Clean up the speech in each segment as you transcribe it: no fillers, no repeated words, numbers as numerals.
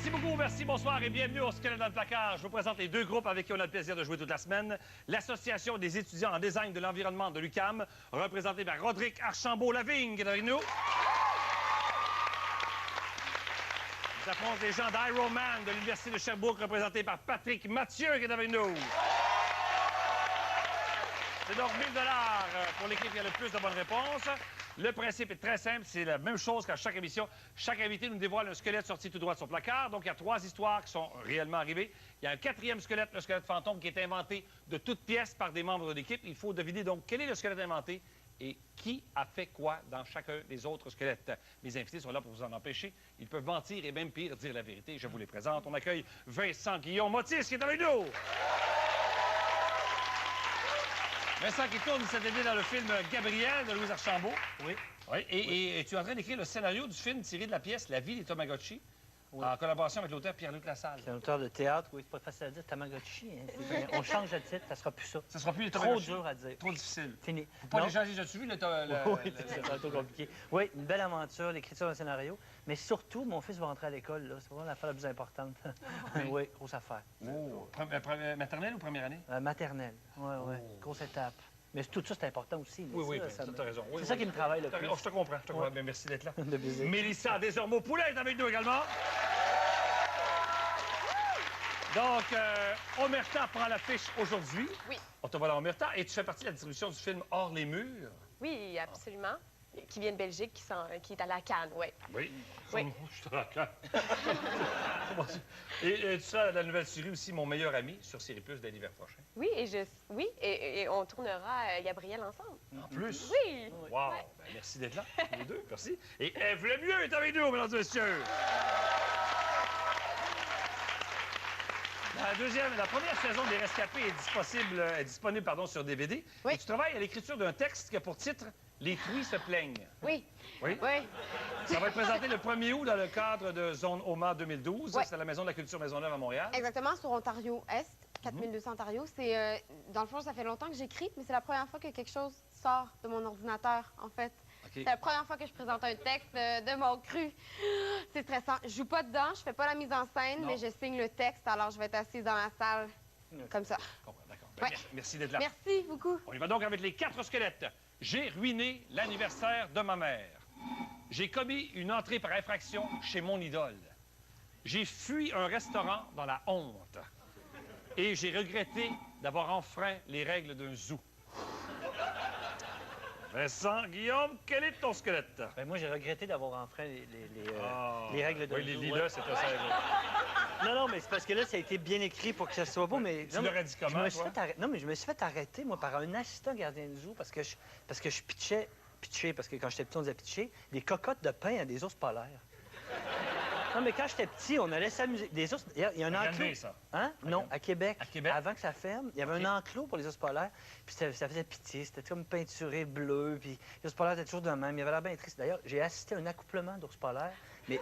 Merci beaucoup, merci, bonsoir et bienvenue au Squelette dans le placard. Je vous présente les deux groupes avec qui on a le plaisir de jouer toute la semaine. L'Association des étudiants en design de l'environnement de l'UQAM, représentée par Rodrigue Archambault-Lavigne, qui est avec nous. Nous affrontons les gens d'Ironman de l'Université de Sherbrooke, représentés par Patrick Mathieu, qui est avec nous. C'est donc 1 000 $ pour l'équipe qui a le plus de bonnes réponses. Le principe est très simple, c'est la même chose qu'à chaque émission. Chaque invité nous dévoile un squelette sorti tout droit de son placard. Donc, il y a 3 histoires qui sont réellement arrivées. Il y a un 4e squelette, le squelette fantôme, qui est inventé de toutes pièces par des membres de l'équipe. Il faut deviner donc quel est le squelette inventé et qui a fait quoi dans chacun des autres squelettes. Mes invités sont là pour vous en empêcher. Ils peuvent mentir et même pire, dire la vérité. Je vous les présente. On accueille Vincent Guillaume Motis, qui est avec nous. Vincent qui tourne cette année dans le film Gabriel de Louise Archambault. Oui. Oui. Et tu es en train d'écrire le scénario du film tiré de la pièce La vie des Tamagotchi, oui, en collaboration avec l'auteur Pierre-Luc Lassalle. C'est un auteur de théâtre, oui, c'est pas facile à dire, Tamagotchi. Hein. On change de titre, ça sera plus ça. Ça sera plus les Trop Tamagotchi. dur à dire. Trop difficile. Fini. Faut pas les changer, j'ai vu le... Oui, c'est trop compliqué. Oui, une belle aventure, l'écriture d'un scénario. Mais surtout, mon fils va rentrer à l'école, là. C'est vraiment l'affaire la plus importante. Oui, grosse affaire. Oh. Maternelle ou première année? Maternelle, oui. Grosse étape. Mais tout ça, c'est important aussi. Là, oui, ça, tu as raison. Oui, c'est ça qui me travaille le plus. Je te comprends, je te comprends. Merci d'être là. De plaisir. Mélissa Desormeaux-Poulet est avec nous également. Donc, Omerta prend l'affiche aujourd'hui. Oui. On te voit dans Omerta. Et tu fais partie de la distribution du film Hors les murs. Oui, absolument. Qui vient de Belgique, qui est à la Cannes, oui. Oui. Oui. Je suis à la Cannes. Et tu seras dans la nouvelle série aussi, Mon meilleur ami, sur Série Plus dès l'hiver prochain. Oui, et on tournera Gabriel ensemble. En plus? Oui. Wow. Ouais. Ben, merci d'être là, les deux. Merci. Et Ève Lemieux est avec nous, mesdames et messieurs. La première saison des Rescapés est disponible sur DVD. Oui. Et tu travailles à l'écriture d'un texte qui a pour titre « Les truies se plaignent ». Oui. Oui? Oui. Ça va être présenté le 1er août dans le cadre de Zone OMA 2012. Oui. C'est à la Maison de la Culture Maisonneuve à Montréal. Exactement, sur Ontario-Est, 4200 Ontario. C'est, dans le fond, ça fait longtemps que j'écris, mais c'est la première fois que quelque chose sort de mon ordinateur, en fait. Okay. C'est la première fois que je présente un texte de mon cru. C'est stressant. Je joue pas dedans, je fais pas la mise en scène, mais je signe le texte, alors je vais être assise dans la salle, comme ça. Je comprends, d'accord. Ben, Ouais. merci d'être là. Merci beaucoup. On y va donc avec les 4 squelettes. J'ai ruiné l'anniversaire de ma mère. J'ai commis une entrée par infraction chez mon idole. J'ai fui un restaurant dans la honte. Et j'ai regretté d'avoir enfreint les règles d'un zoo. Vincent Guillaume, quel est ton squelette? Ben, moi, j'ai regretté d'avoir enfreint les règles de oui, les lilas, c'était ça. Non, mais c'est parce que là, ça a été bien écrit pour que ça soit beau, mais... Tu l'aurais dit comment, toi? Non, mais je me suis fait arrêter, moi, par un assistant gardien de zoo parce que je pitchais, parce que quand j'étais petit, on disait pitcher, des cocottes de pain à des ours polaires. Non, mais quand j'étais petit, on allait s'amuser. Des ours... Il y a un enclos. Ça. Hein? Non, à Québec. À Québec? Avant que ça ferme, il y avait un enclos pour les ours polaires. Puis ça faisait pitié. C'était comme peinturé bleu. Puis les ours polaires étaient toujours de même. Il avait l'air bien triste. D'ailleurs, j'ai assisté à un accouplement d'ours polaires. Mais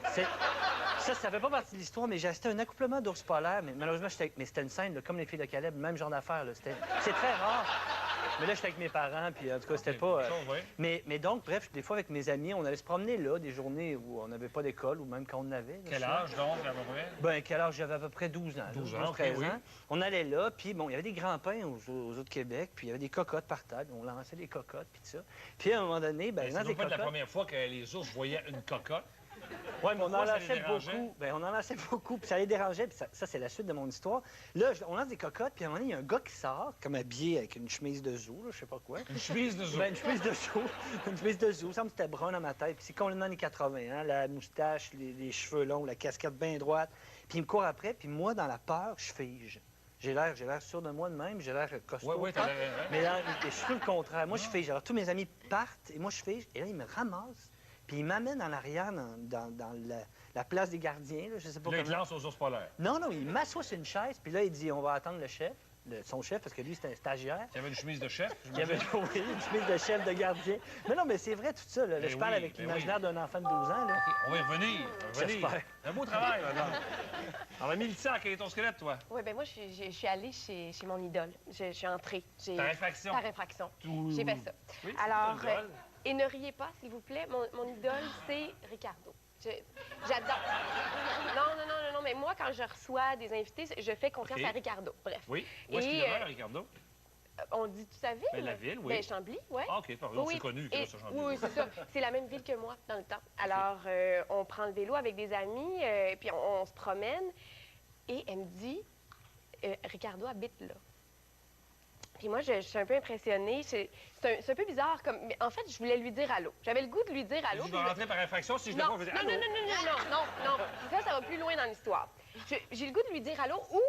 ça fait pas partie de l'histoire, mais j'ai assisté à un accouplement d'ours polaires. Mais malheureusement, c'était une scène, là, comme les filles de Caleb, même genre d'affaire. C'est très rare. Mais là, j'étais avec mes parents, puis en tout cas, c'était pas... Mais donc, bref, des fois, avec mes amis, on allait se promener là, des journées où on n'avait pas d'école, ou même quand on en avait. Là, quel âge, donc, à peu près? Ben, quel âge? J'avais à peu près 12 ans. 12 ans, 13 oui. ans. On allait là, puis bon, il y avait des grands pains aux autres Québec, puis il y avait des cocottes par table. On lançait des cocottes, puis tout ça. Puis à un moment donné, ben, c'est pas la première fois que les ours voyaient une cocotte. Oui, mais on en lançait beaucoup. Ben, on en lançait beaucoup, puis ça les dérangeait, puis ça c'est la suite de mon histoire. Là, on lance des cocottes, puis à un moment donné, il y a un gars qui sort, comme habillé avec une chemise de zoo, là, je sais pas quoi. Une chemise de zoo? Ben, une chemise de zoo. Une chemise de zoo. Ça me c'était brun dans ma tête, puis c'est complètement années 80, hein, la moustache, les cheveux longs, la casquette bien droite. Puis il me court après, puis moi, dans la peur, je fige. J'ai l'air sûr de moi de même, j'ai l'air costaud. Oui, t'as l'air... Mais là, je suis tout le contraire. Moi, je fige. Alors, tous mes amis partent, et moi, je fige, et là, ils me ramassent. Puis il m'amène en arrière dans la place des gardiens, là, je sais pas comment. Là, il lance aux ours polaires. Non, il m'assoit sur une chaise, puis là, il dit, on va attendre le chef, son chef, parce que lui, c'était un stagiaire. Il y avait une chemise de chef? Il avait une chemise de chef de gardien. Mais c'est vrai, tout ça. Là, je parle avec l'imaginaire d'un enfant de 12 ans. Là. Okay, on va y revenir. J'espère. Un beau travail, madame. Alors, Mélissa, quel est ton squelette, toi? Oui, bien moi, je suis allée chez mon idole. Je suis entrée. Par infraction? Par infraction. J'ai fait ça. Oui, alors, et ne riez pas, s'il vous plaît. Mon idole, c'est Ricardo. J'adore. Non, mais ben moi, quand je reçois des invités, je fais confiance à Ricardo. Bref. Oui. Où est-ce qu'il demeure, Ricardo? On dit toute sa ville? Ben, la ville, oui. Ben, Chambly, oui. Ah, OK, pardon, c'est connu que ça, Chambly. Oui, c'est ça. C'est la même ville que moi, dans le temps. Alors, on prend le vélo avec des amis, puis on se promène. Et elle me dit, Ricardo habite là. Puis moi, je suis un peu impressionnée. C'est un peu bizarre. Mais en fait, je voulais lui dire allô. J'avais le goût de lui dire allô. Je vais rentrer par infraction si je le non, vois, je vais dire non, allô. non. Ça va plus loin dans l'histoire. J'ai le goût de lui dire allô ou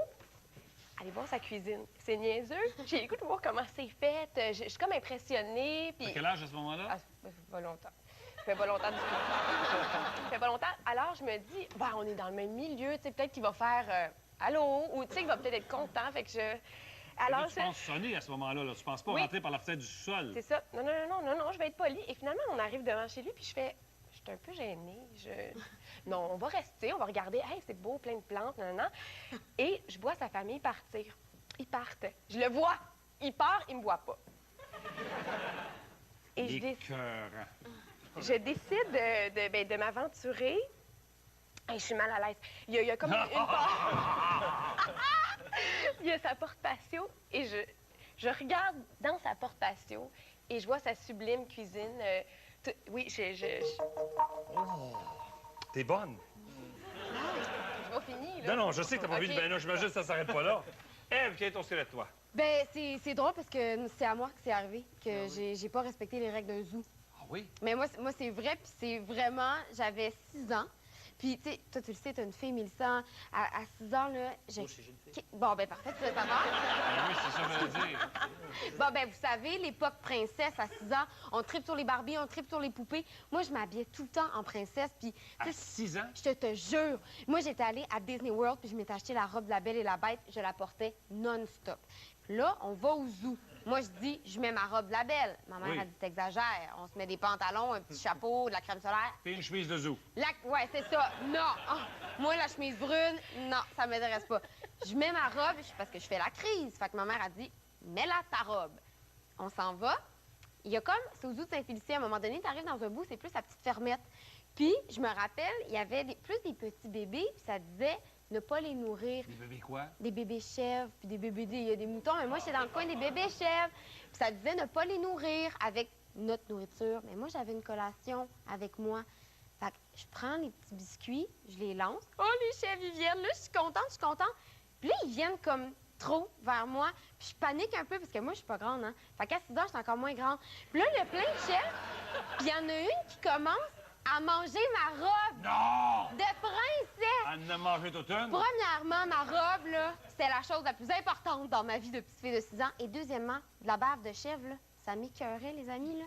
aller voir sa cuisine. C'est niaiseux. J'ai le goût de voir comment c'est fait. Je suis comme impressionnée. Puis... À quel âge à ce moment-là? Ah, ça fait pas longtemps. Ça fait pas longtemps du tout. Ça fait pas longtemps. Alors, je me dis, bah, on est dans le même milieu. Tu sais, peut-être qu'il va faire allô ou tu sais, qu'il va peut-être être content. Fait que je... Alors, tu penses sonner à ce moment-là. Là. Tu penses pas rentrer par la fenêtre du sous-sol. C'est ça. Non, je vais être polie. Et finalement, on arrive devant chez lui, puis je fais... Je suis un peu gênée. Non, on va rester, on va regarder. Hey, c'est beau, plein de plantes, non. Et je vois sa famille partir. Ils partent. Je le vois. Il part, il me voit pas. Et je décide de m'aventurer. Hey, je suis mal à l'aise. Il y a comme une porte. Il y a sa porte patio et je regarde dans sa porte patio et je vois sa sublime cuisine. Oui, Oh! T'es bonne. C'est pas fini, là. Non, je sais que t'as pas vu de ben là. J'imagine que ça s'arrête pas là. Ève, quel est ton squelette, toi? Ben, c'est drôle parce que c'est à moi que c'est arrivé, que j'ai pas respecté les règles d'un zoo. Ah oui? Mais moi c'est vrai, puis c'est vraiment... J'avais 6 ans. Puis, tu sais, toi, tu le sais, t'as une fille, Mélissa. À 6 ans, là, j'ai... Bon, ben parfait, tu veux savoir. Oui, c'est ça que je veux dire. Bon, ben vous savez, l'époque princesse, à 6 ans, on tripe sur les Barbies, on tripe sur les poupées. Moi, je m'habillais tout le temps en princesse, puis... À 6 ans? Je te jure. Moi, j'étais allée à Disney World, puis je m'étais acheté la robe de la Belle et la Bête. Je la portais non-stop. Puis là, on va au zoo. Moi, je dis, je mets ma robe de la Belle. Ma mère a dit, t'exagères. On se met des pantalons, un petit chapeau, de la crème solaire. Puis une chemise de zoo. Ouais, c'est ça. Non. Oh, moi, la chemise brune, non, ça m'intéresse pas. Je mets ma robe parce que je fais la crise. Fait que ma mère a dit, mets-la ta robe. On s'en va. Il y a comme, c'est au zoo de Saint-Félicien, à un moment donné, t'arrives dans un bout, c'est plus la petite fermette. Puis, je me rappelle, il y avait plus des petits bébés, puis ça disait ne pas les nourrir. Des bébés quoi? Des bébés chèvres, puis des bébés... Il y a des moutons, mais moi, j'étais dans le coin des bébés chèvres. Puis ça disait ne pas les nourrir avec notre nourriture. Mais moi, j'avais une collation avec moi. Fait que je prends les petits biscuits, je les lance. Oh, les chèvres, ils viennent. Là, je suis contente. Puis là, ils viennent comme trop vers moi. Puis je panique un peu, parce que moi, je suis pas grande, hein. Fait qu'à 6 ans, je suis encore moins grande. Puis là, il y a plein de chèvres. Puis il y en a une qui commence à manger ma robe. Non! De princesse! Elle en a mangé toute une? Premièrement, ma robe, là, c'était la chose la plus importante dans ma vie de petite fille de 6 ans. Et deuxièmement, de la bave de chèvre, là, ça m'écœurait, les amis, là.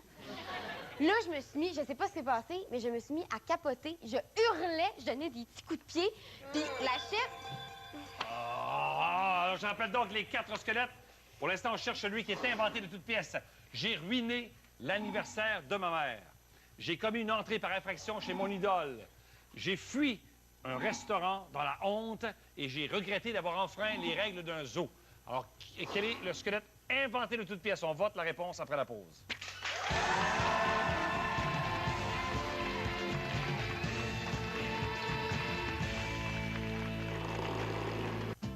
Là, je me suis mis, je sais pas ce qui s'est passé, mais je me suis mis à capoter. Je hurlais, je donnais des petits coups de pied. Puis la chèvre... Alors, j'appelle donc les 4 squelettes. Pour l'instant, on cherche celui qui est inventé de toutes pièces. J'ai ruiné l'anniversaire de ma mère. J'ai commis une entrée par infraction chez mon idole. J'ai fui un restaurant dans la honte et j'ai regretté d'avoir enfreint les règles d'un zoo. Alors, quel est le squelette inventé de toutes pièces? On vote la réponse après la pause.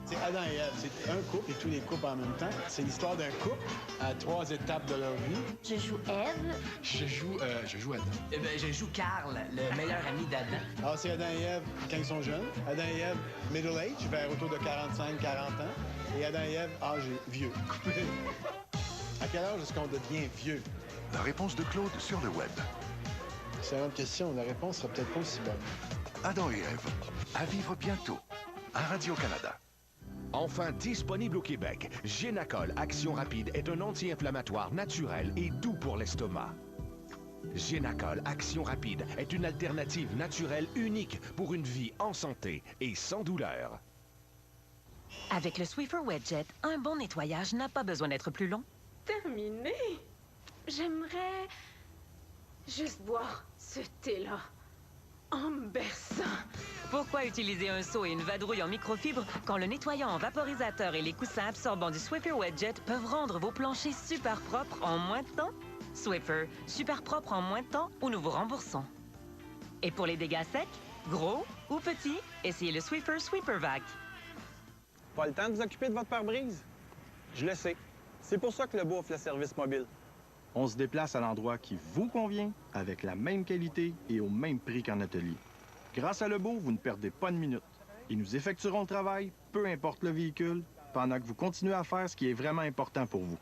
C'est Adam et Ève. C'est un couple et tous les couples en même temps. C'est l'histoire d'un couple à 3 étapes de leur vie. Je joue Ève. Je joue Adam. Eh bien, je joue Carl, le meilleur ami d'Adam. Alors, c'est Adam et Ève quand ils sont jeunes. Adam et Ève, middle age, vers autour de 45-40 ans. Et Adam et Ève, âgé, vieux. À quel âge est-ce qu'on devient vieux? La réponse de Claude sur le web. Excellente question. La réponse sera peut-être pas aussi bonne. Adam et Ève, à vivre bientôt, à Radio-Canada. Enfin disponible au Québec, Génacol Action Rapide est un anti-inflammatoire naturel et doux pour l'estomac. Génacol Action Rapide est une alternative naturelle unique pour une vie en santé et sans douleur. Avec le Swiffer Wet-Jet, un bon nettoyage n'a pas besoin d'être plus long. Terminé. J'aimerais juste boire ce thé-là en me berçant. Pourquoi utiliser un seau et une vadrouille en microfibre quand le nettoyant en vaporisateur et les coussins absorbants du Swiffer Wet-Jet peuvent rendre vos planchers super propres en moins de temps? Swiffer, super propre en moins de temps ou nous vous remboursons. Et pour les dégâts secs, Gros ou petit, essayez le Swiffer Sweeper Vac. Pas le temps de vous occuper de votre pare-brise? Je le sais. C'est pour ça que le beau offre le service mobile. On se déplace à l'endroit qui vous convient, avec la même qualité et au même prix qu'en atelier. Grâce à Lebeau, vous ne perdez pas de minute. Et nous effectuerons le travail, peu importe le véhicule, pendant que vous continuez à faire ce qui est vraiment important pour vous.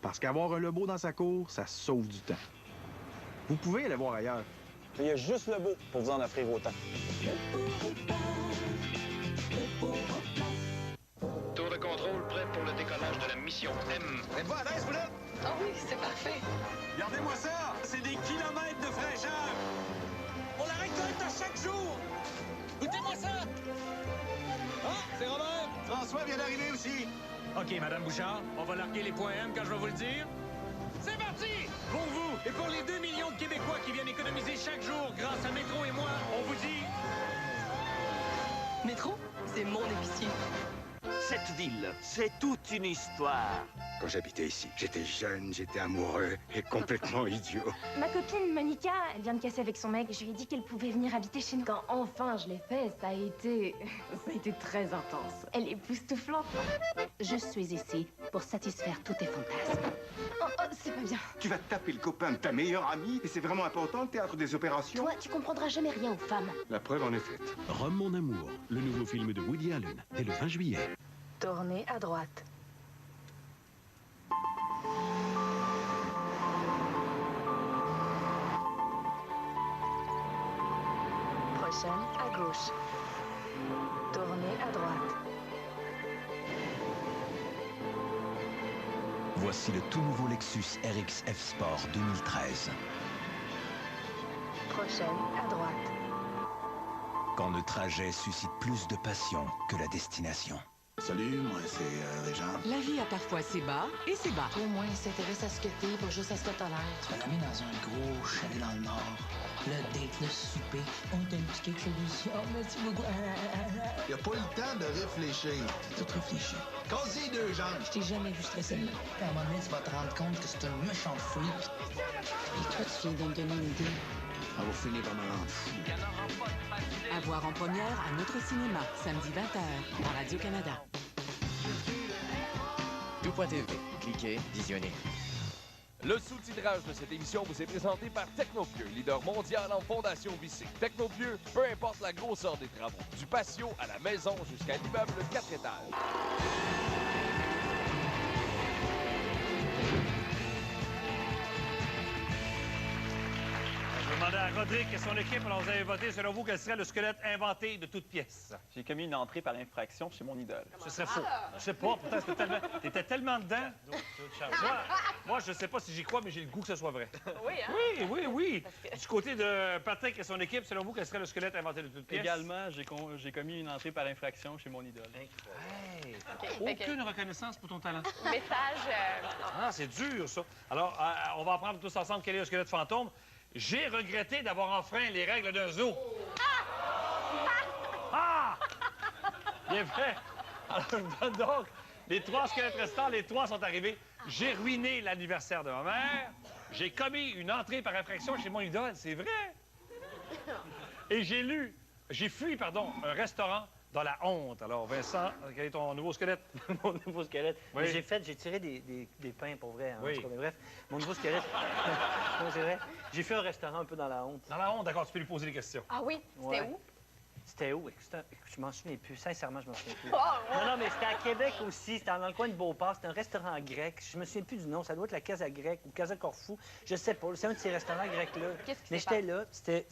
Parce qu'avoir un Lebeau dans sa cour, ça sauve du temps. Vous pouvez aller voir ailleurs. Il y a juste le beau pour vous en offrir autant. Tour de contrôle prêt pour le décollage de la mission M. Êtes-vous à l'aise, vous là? Ah oui, c'est parfait. Regardez-moi ça! C'est des kilomètres de fraîcheur! On la récolte à chaque jour! Goûtez-moi ça! Ah, c'est Robert! François vient d'arriver aussi. OK, Madame Bouchard, on va larguer les points M quand je vais vous le dire. C'est parti! Pour vous et pour les 2 millions de Québécois qui viennent économiser chaque jour grâce à Métro et moi, on vous dit... Métro, c'est mon épicier. Cette ville, c'est toute une histoire. Quand j'habitais ici, j'étais jeune, j'étais amoureux et complètement idiot. Ma copine Monica, elle vient de casser avec son mec. Je lui ai dit qu'elle pouvait venir habiter chez nous. Quand enfin je l'ai fait, ça a été très intense. Elle est époustouflante. Je suis ici pour satisfaire tous tes fantasmes. Oh, c'est pas bien. Tu vas taper le copain de ta meilleure amie et c'est vraiment important le théâtre des opérations. Toi, tu comprendras jamais rien aux femmes. La preuve en est faite. Rome, mon amour, le nouveau film de Woody Allen, dès le 20 juillet. Tournez à droite. Prochaine à gauche. Tournez à droite. Voici le tout nouveau Lexus RX F Sport 2013. Prochaine à droite. Quand le trajet suscite plus de passion que la destination. Salut, moi c'est Régent. La vie a parfois ses bas et ses bas. Au moins, il s'intéresse à ce que t'es, pas juste à ce que t'as l'air. Tu vas l'amener dans un gros chalet dans le nord. Le date, le souper. On t'a un petit quelque chose ici. Oh, merci beaucoup. Il a pas eu le temps de réfléchir. Tout réfléchi. Casse-y 2 jambes. Je t'ai jamais vu stressé de même. À un moment donné, tu vas te rendre compte que c'est un méchant freak. Et toi, tu viens de me donner une idée. On va finir par me rendre fou. À voir en première à notre cinéma, samedi 20h, à Radio-Canada. Tout.tv. Cliquez, visionnez. Le sous-titrage de cette émission vous est présenté par Technopieux, leader mondial en fondation vissée. Technopieux, peu importe la grosseur des travaux, du patio à la maison jusqu'à l'immeuble 4 étages. Je vais demander à Rodrigue et son équipe, alors vous avez voté, selon vous, quel serait le squelette inventé de toute pièce? J'ai commis une entrée par infraction chez mon idole. Ce serait faux. Je sais pas, pourtant, t'étais tellement dedans. Moi, je sais pas si j'y crois, mais j'ai le goût que ce soit vrai. Oui, hein? Oui. Du côté de Patrick et son équipe, selon vous, quel serait le squelette inventé de toute pièce? Également, j'ai commis une entrée par infraction chez mon idole. Hey, Okay. aucune reconnaissance pour ton talent. Message... Ah, c'est dur, ça. Alors, on va apprendre tous ensemble quel est le squelette fantôme. J'ai regretté d'avoir enfreint les règles d'un zoo. Ah! Bien fait. Alors, je vous donne donc les 3 squelettes restants. Les 3 sont arrivés. J'ai ruiné l'anniversaire de ma mère. J'ai commis une entrée par infraction chez mon idole. C'est vrai. Et j'ai fui, un restaurant dans la honte. Alors, Vincent, quel est ton nouveau squelette? Mon nouveau squelette? Oui. J'ai tiré des pains pour vrai. Hein, oui. en tout cas, mais bref, mon nouveau squelette, non, c'est vrai. J'ai fait un restaurant un peu dans la honte. Dans la honte, d'accord, tu peux lui poser des questions. Ah oui? C'était où? C'était où? Je m'en souviens plus. Sincèrement, je m'en souviens plus. Oh, Non, mais c'était à Québec aussi. C'était dans le coin de Beauport. C'était un restaurant grec. Je me souviens plus du nom. Ça doit être la Casa Grecque ou Casa Corfou. Je sais pas. C'est un de ces restaurants grecs-là. Mais j'étais là. C'était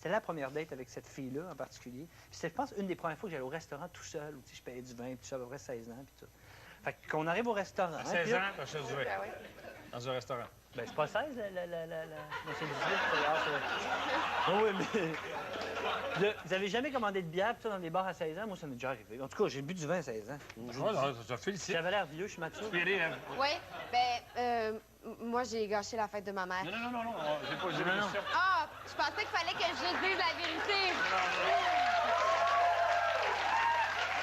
la première date avec cette fille-là en particulier. Puis c'était, je pense, une des premières fois que j'allais au restaurant tout seul. Où je payais du vin. Puis j'avais à peu près 16 ans. Puis tout. Fait qu'on arrive au restaurant. À 16 ans, t'achètes du vin. Dans un restaurant. Ben, c'est pas 16, non, c'est 18. Oui, mais... Vous avez jamais commandé de bière dans des bars à 16 ans? Moi, ça m'est déjà arrivé. En tout cas, j'ai bu du vin à 16 ans. Ça félicite. J'avais l'air vieux, je suis mature. Oui, moi, j'ai gâché la fête de ma mère. Non, j'ai pas dit ça. Ah, je pensais qu'il fallait que je dise la vérité.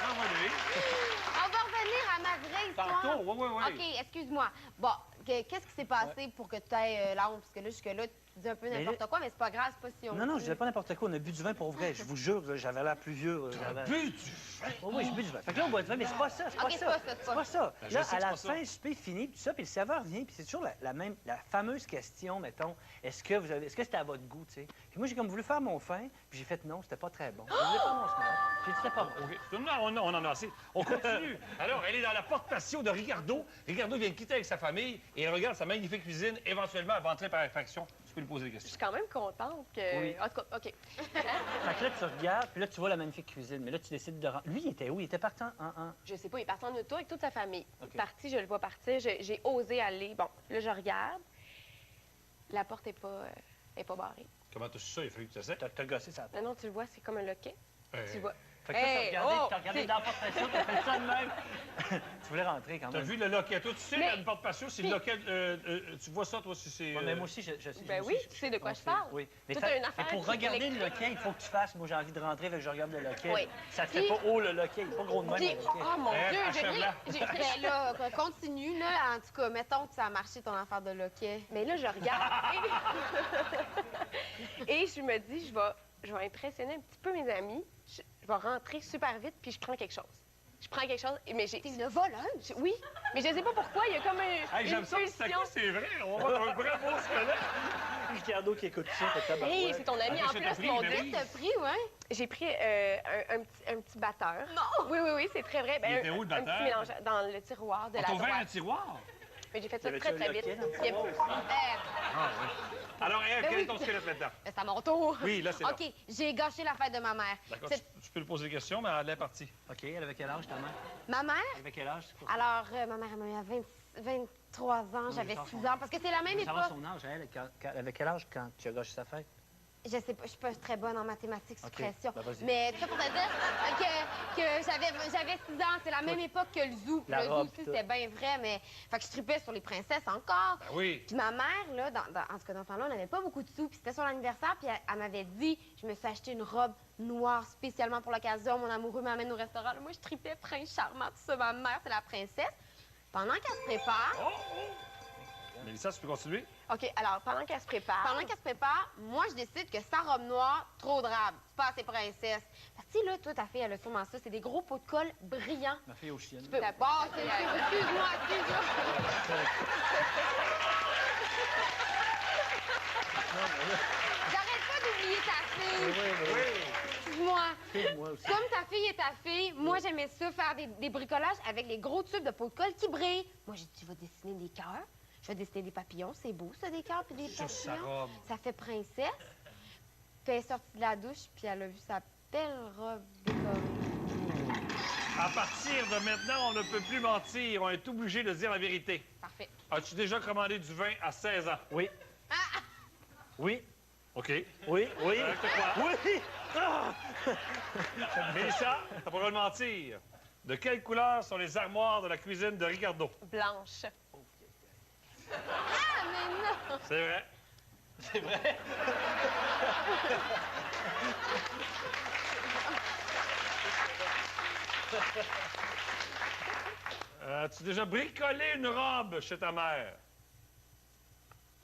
On va revenir à ma vraie histoire. Tantôt, oui. OK, excuse-moi. Bon, qu'est-ce qui s'est passé pour que tu aies la honte? Parce que là, jusque-là, Tu dis un peu Mais n'importe quoi, mais c'est pas grave, c'est pas si on... Non, je disais pas n'importe quoi. On a bu du vin pour vrai. Je vous jure, là, j'avais l'air plus vieux. Bu du vin? Oui, je bu du vin. Fait que là, on boit du vin, mais c'est pas ça, c'est pas OK, c'est ça. pas ça, c'est C'est pas ça. Ben, je Là, sais à que la c'est pas fin, le souper est fini, puis tout ça, puis le serveur vient, puis c'est toujours la fameuse question, mettons, est-ce que c'était à votre goût, tu sais? Puis moi, j'ai comme voulu faire mon fin, puis j'ai fait non, c'était pas très bon. Je voulais pas mon snack. J'ai dit c'était pas bon. OK. Non, on en a assez. On continue. Alors, elle est dans la porte-patio de Ricardo. Ricardo vient de quitter avec sa famille et elle regarde sa magnifique cuisine. Éventuellement, elle va entrer par effraction. Tu peux lui poser des Je questions. suis quand même contente que... Oui. En tout cas, OK. Fait que là, tu regardes, puis là, tu vois la magnifique cuisine. Mais là, tu décides de rentrer. Lui, il était où? Il était parti en... Je sais pas, il est parti en auto avec toute sa famille. OK. Il est parti, je le vois partir. J'ai osé aller. Bon, là, je regarde. La porte est pas barrée. Comment tu sais ça? Il a fallu que tu essaies. T'as gossé ça. Non, tu le vois, c'est comme un loquet. Tu vois. Fait que là, Hey, t'as regardé dans la porte-patio, t'as fait ça de même. Tu voulais rentrer quand T'as même. vu le loquet. Toi, tu sais, Mais- une porte-patio, c'est le loquet. Tu vois ça, toi, si c'est. Ouais, mais moi aussi, je sais. Ben moi oui, aussi, tu sais de quoi on je sait. parle. Oui. Mais, Toi, t'as une affaire mais pour qui est regarder le électrique. loquet, il faut que tu fasses. Moi, j'ai envie de rentrer, fait que je regarde le loquet. Oui. Ça te fait Puis- pas haut, le loquet. Il est pas gros de même, Puis, le loquet. oh mon Dieu, achève-la. Ben là, continue, là. En tout cas, mettons que ça a marché ton affaire de loquet. Mais là, je regarde. Et je me dis, je vais impressionner un petit peu mes amis. Je vais rentrer super vite, puis je prends quelque chose. Je prends quelque chose, mais j'ai... T'es une voleuse? Oui, mais je sais pas pourquoi, il y a comme Hey, j'aime une ça, c'est pulsion. c'est vrai. On va avoir un vrai beau squelette. Ricardo qui écoute ça, fait que Hey, c'est ton ami Ah, en je plus, t'ai pris, mon mais Dieu. oui. T'as pris, ouais? J'ai pris un petit batteur. Non! Oui, c'est très vrai. Il était où, le un batteur? petit mélange dans le tiroir de On la t'a ouvert un droite. tiroir? Mais j'ai fait ça Y très, avait-tu très un vite. loquet dans le Il y a- tiroir Ah, oui. Alors, Ève, Ben quel oui. est ton squelette maintenant? Ben, c'est à mon tour. Oui, là, c'est là. OK, j'ai gâché la fête de ma mère. D'accord, C'est- tu peux lui poser des questions, mais elle est partie. OK, elle avait quel âge, ta mère? Ma mère? Elle avait quel âge? c'est quoi? Alors, ma mère, elle m'a eu à 23 ans, j'avais 6 ans, parce que c'est la même Je veux savoir époque. son âge, elle. Elle avait quel âge quand tu as gâché sa fête? Je sais pas, je suis pas très bonne en mathématiques sous OK, pression. ben vas-y. Mais tout ça pour te dire que j'avais 6 ans, c'est la même époque que le zoo. Puis La le zoo robe, aussi, tout. c'était bien vrai, mais... Fait que je tripais sur les princesses encore. Ben oui. Puis ma mère, là, en tout cas, dans ce temps-là, on n'avait pas beaucoup de sous. Puis c'était son anniversaire, puis elle m'avait dit, je me suis acheté une robe noire spécialement pour l'occasion. Mon amoureux m'amène au restaurant. Là, moi, je tripais prince charmant, tout ça. Ma mère, c'est la princesse. Pendant qu'elle se prépare... Mélissa, tu peux continuer? OK, alors, pendant qu'elle se prépare... Moi, je décide que sa robe noire, trop drabe. C'est pas assez princesse. Parce que, tu sais, là, toi, ta fille, elle a sûrement ça. C'est des gros pots de colle brillants. Ma fille au chien. Tu peux... Bon, excuse-moi. J'arrête pas d'oublier ta fille. Excuse-moi. Moi aussi. Comme ta fille est ta fille, moi, j'aimais ça, faire des bricolages avec les gros tubes de pots de colle qui brillent. Moi, j'ai dit, tu vas dessiner des cœurs. Je vais dessiner des papillons. C'est beau, ça, des cœurs puis des Sur sa papillons. robe. Ça fait princesse. Puis elle est sortie de la douche, puis elle a vu sa belle robe décorée. À partir de maintenant, on ne peut plus mentir. On est obligé de dire la vérité. Parfait. As-tu déjà commandé du vin à 16 ans? Oui. Oui. OK. Oui. Oui. Te quoi? Oui. Ah! Mélissa, t'as pas le droit de mentir. De quelle couleur sont les armoires de la cuisine de Ricardo? Blanche. Ah, mais non! C'est vrai. C'est vrai? As-tu déjà bricolé une robe chez ta mère?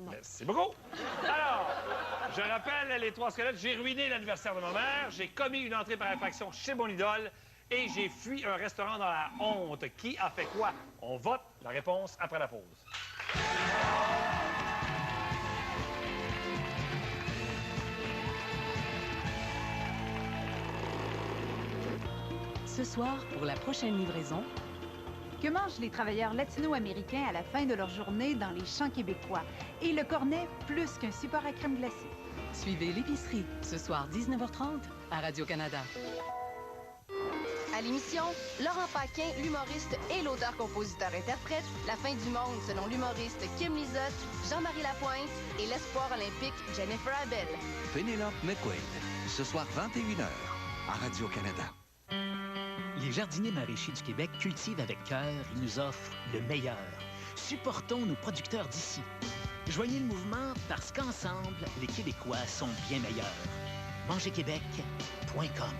Non. Merci beaucoup. Alors, je rappelle les trois squelettes. J'ai ruiné l'anniversaire de ma mère, j'ai commis une entrée par infraction chez mon idole et j'ai fui un restaurant dans la honte. Qui a fait quoi? On vote la réponse après la pause. Ce soir, pour la prochaine livraison, Que mangent les travailleurs latino-américains à la fin de leur journée dans les champs québécois? Et le cornet, plus qu'un support à crème glacée. suivez l'épicerie. Ce soir, 19h30, à Radio-Canada. À l'émission, Laurent Paquin, l'humoriste et l'auteur-compositeur-interprète, La fin du monde selon l'humoriste Kim Lizotte, Jean-Marie Lapointe et l'espoir olympique Jennifer Abel. Pénélope McQuaid, ce soir 21h, à Radio-Canada. Les jardiniers maraîchers du Québec cultivent avec cœur et nous offrent le meilleur. Supportons nos producteurs d'ici. Joignez le mouvement parce qu'ensemble, les Québécois sont bien meilleurs. mangerquebec.com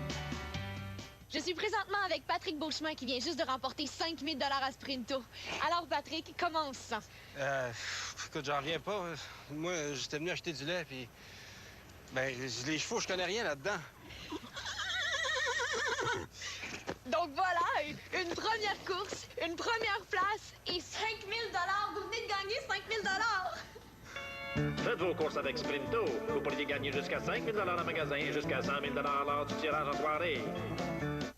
Je suis présentement avec Patrick Beauchemin qui vient juste de remporter 5 000 à Sprinto. Alors, Patrick, comment on se sent? Écoute, j'en reviens pas. Moi, j'étais venu acheter du lait, puis... Ben, les chevaux, je connais rien là-dedans. Donc voilà, une première course, une première place et 5 000 Vous venez de gagner 5 000 Faites vos courses avec Sprinto. Vous pourriez gagner jusqu'à 5 000 en magasin et jusqu'à 100 000 lors du tirage en soirée.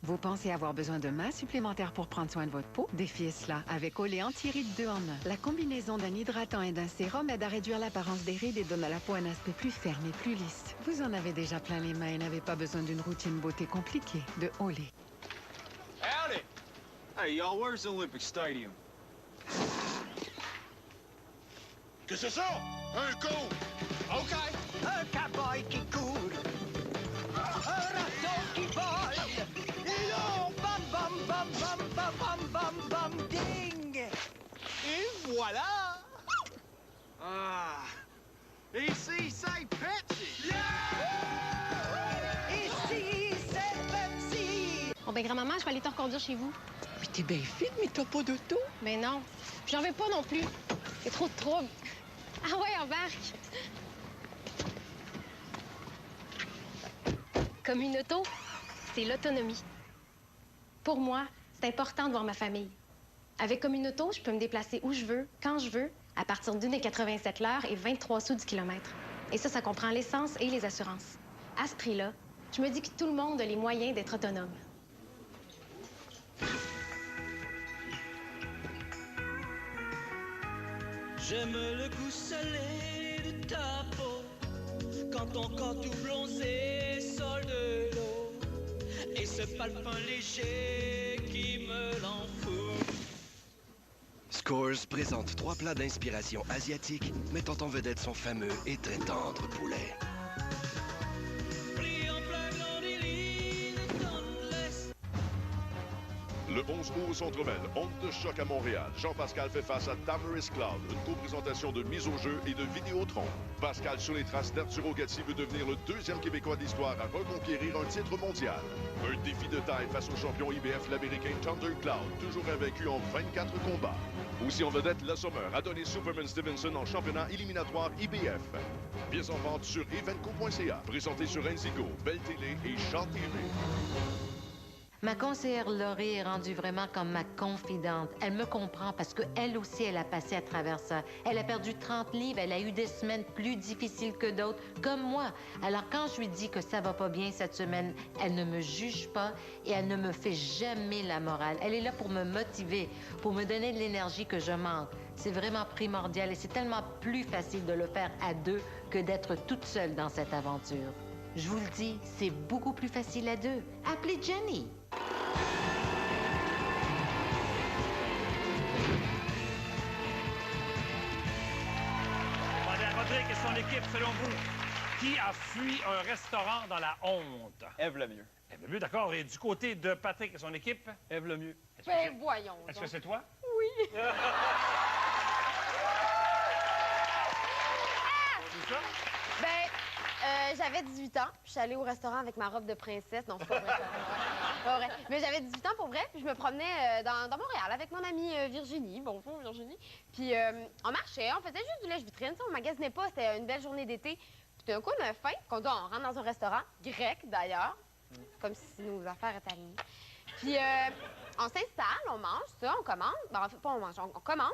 Vous pensez avoir besoin de mains supplémentaires pour prendre soin de votre peau? Défiez cela avec Olé Anti-Rides 2 en 1. La combinaison d'un hydratant et d'un sérum aide à réduire l'apparence des rides et donne à la peau un aspect plus ferme et plus lisse. Vous en avez déjà plein les mains et n'avez pas besoin d'une routine beauté compliquée. De Olé. Howdy! Hey, y'all, where's the Olympic Stadium? Que c'est ça? Un coup! OK! Un cowboy qui court, un raton qui vole, et là, bam, bam, bam, bam, bam, bam, bam, bam, ding! Et voilà! Ah! Ici, c'est Pepsi! Ici, c'est Pepsi! Bon, ben, grand-maman, je vais aller te reconduire chez vous. Mais t'es bien fit, mais t'as pas d'auto? Ben non, j'en veux pas non plus. C'est trop de trouble. Ah ouais, embarque! Comme une auto, c'est l'autonomie. Pour moi, c'est important de voir ma famille. Avec comme une auto, je peux me déplacer où je veux, quand je veux, à partir d'1,87 l'heure et 23 sous du kilomètre. Et ça comprend l'essence et les assurances. À ce prix-là, je me dis que tout le monde a les moyens d'être autonome. J'aime le goût salé de ta peau quand ton corps tout bronzé sort de l'eau et ce parfum léger qui me l'en fout. Scores présente 3 plats d'inspiration asiatique mettant en vedette son fameux et très tendre poulet. Le 11 août au Centre Bell, Onde de choc à Montréal. Jean-Pascal fait face à Tamarisk Cloud, une co-présentation de Mise au jeu et de Vidéotron. Pascal, sur les traces d'Arturo Gatti, veut devenir le 2e Québécois d'histoire à reconquérir un titre mondial. Un défi de taille face au champion IBF, l'Américain Thunder Cloud, toujours invaincu en 24 combats. Aussi en vedette, l'assommeur a donné Superman Stevenson en championnat éliminatoire IBF. Pièces en vente sur evenco.ca. Présenté sur Enzigo, Belle Télé et Shaw TV. Ma conseillère Laurie est rendue vraiment comme ma confidente. Elle me comprend parce qu'elle aussi, elle a passé à travers ça. Elle a perdu 30 livres, elle a eu des semaines plus difficiles que d'autres, comme moi. Alors quand je lui dis que ça va pas bien cette semaine, elle ne me juge pas et elle ne me fait jamais la morale. Elle est là pour me motiver, pour me donner de l'énergie que je manque. C'est vraiment primordial et c'est tellement plus facile de le faire à deux que d'être toute seule dans cette aventure. Je vous le dis, c'est beaucoup plus facile à deux. Appelez Jenny. Demandez à Rodrigue et son équipe, selon vous, qui a fui un restaurant dans la honte? Ève Lemieux. Ève Lemieux, d'accord. Et du côté de Patrick et son équipe? Ève Lemieux. Ben, voyons. Est-ce que c'est toi? Oui. C'est ça? Ben, j'avais 18 ans, puis je suis allée au restaurant avec ma robe de princesse. Non, c'est pas vrai. Pas vrai. Mais j'avais 18 ans pour vrai, puis je me promenais dans Montréal avec mon amie Virginie. Bonjour, Virginie. Puis on marchait, on faisait juste du lèche-vitrine, on magasinait pas, c'était une belle journée d'été. Puis d'un coup, on a faim, on rentre dans un restaurant, grec d'ailleurs, comme si nos affaires étaient alignées. Puis on s'installe, on mange, ça, on commande. Ben, en fait, pas on mange, on commande.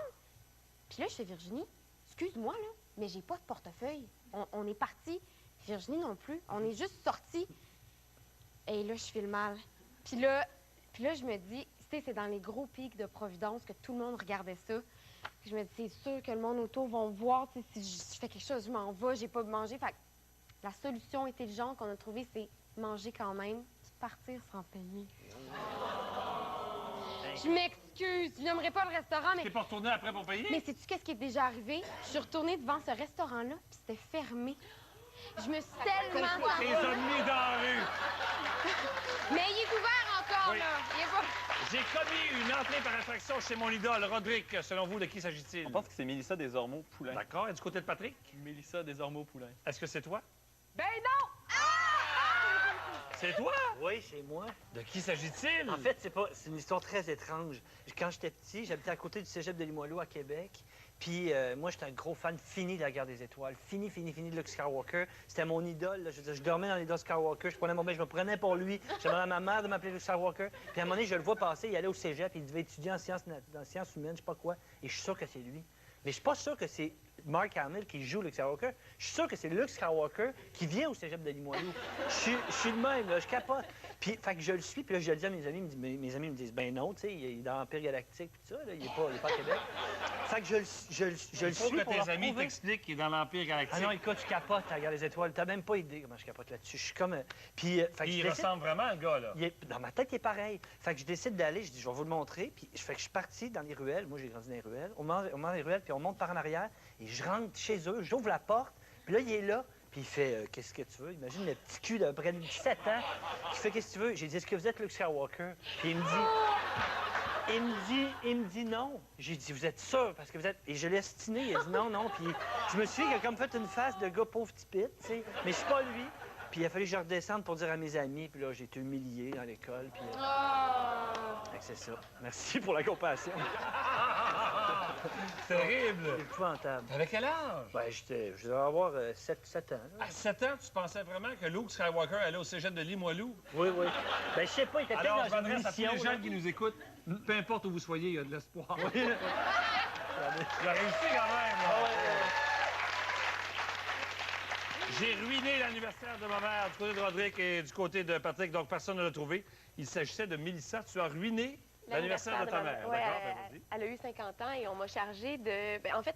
Puis là, je fais Virginie, excuse-moi, là, mais j'ai pas de portefeuille. On est parti. Virginie non plus. On est juste sortis. Et là, je file mal. Puis là, je me dis, tu sais, c'est dans les gros pics de Providence que tout le monde regardait ça. Puis je me dis, c'est sûr que le monde autour va voir, tu sais, si je fais quelque chose, je m'en vais, j'ai pas mangé. Fait que la solution intelligente qu'on a trouvée, c'est manger quand même, puis partir sans payer. Je m'excuse, je n'aimerais pas le restaurant, mais... Tu t'es pas retourné après pour payer? Mais sais-tu qu'est-ce qui est déjà arrivé? Je suis retournée devant ce restaurant-là, puis c'était fermé. Je me suis tellement... Ils ont mis dans la rue. Mais il est ouvert encore, Oui. là. Il est pas... J'ai commis une entrée par infraction chez mon idole. Rodrigue, selon vous, de qui s'agit-il? On pense que c'est Mélissa Desormeaux-Poulain. D'accord. Et du côté de Patrick? Mélissa Desormeaux-Poulain. Est-ce que c'est toi? Ben non! C'est toi? Oui, c'est moi. De qui s'agit-il? En fait, c'est une histoire très étrange. Quand j'étais petit, j'habitais à côté du cégep de Limoilou à Québec. Puis moi, j'étais un gros fan fini de la Guerre des Étoiles. Fini de Luke Skywalker. C'était mon idole. Là. Je veux dire, je dormais dans les dos Skywalker. Je prenais mon bain, je me prenais pour lui. J'aimerais à ma mère de m'appeler Luke Skywalker. Puis à un moment donné, je le vois passer. Il allait au cégep. Il devait étudier en sciences humaines, je sais pas quoi. Et je suis sûr que c'est lui. Mais je suis pas sûr que c'est Mark Hamill qui joue Luke Skywalker. Je suis sûr que c'est Luke Skywalker qui vient au cégep de Limoilou. Je suis de même, là, je capote. Puis, fait que je le suis, puis là, je le dis à mes amis. Mes amis me disent, ben non, tu sais, il est dans l'Empire Galactique, puis tout ça, là, il est pas à Québec. Fait que je le suis. Il faut que tes amis t'expliquent qu'il est dans l'Empire Galactique. Ah non, écoute, je capote à Regarde les étoiles. T'as même pas idée comment je capote là-dessus. Je suis comme... Puis, fait que il ressemble vraiment, le gars, là. Dans ma tête, il est pareil. Fait que je décide d'aller, je dis, je vais vous le montrer. Puis, fait que je suis parti dans les ruelles. Moi, j'ai grandi dans les ruelles. On monte dans les ruelles, puis on monte par en arrière. Et je rentre chez eux, j'ouvre la porte. Puis là, il est là. Puis il fait qu'est-ce que tu veux? Imagine le petit cul d'à près de 17 ans qui fait qu'est-ce que tu veux? J'ai dit, est-ce que vous êtes Luke Skywalker? Puis il me dit non. J'ai dit, vous êtes sûr? Parce que vous êtes... Et je l'ai stiné. Il a dit non. Puis je me suis dit qu'il a comme fait une face de gars pauvre petit pit, tu sais. Mais je suis pas lui. Puis il a fallu que je redescende pour dire à mes amis. Puis là, j'ai été humilié dans l'école. Puis... c'est ça. Merci pour la compassion. Terrible! C'est épouvantable. Avec quel âge? Ben, je devais avoir 7 ans. Là. À 7 ans, tu pensais vraiment que Luke Skywalker allait au cégep de Limoilou? Oui. Ben, je sais pas, il était peut-être dans une m'adresse à tous mission. les gens qui nous écoutent. Peu importe où vous soyez, il y a de l'espoir. Oui. Tu as réussi quand même. J'ai ruiné l'anniversaire de ma mère du côté de Rodrigue et du côté de Patrick, donc personne ne l'a trouvé. Il s'agissait de Mélissa. Tu as ruiné l'anniversaire de ta mère. Ouais, D'accord, ben, vas-y. elle a eu 50 ans et on m'a chargé de... En fait,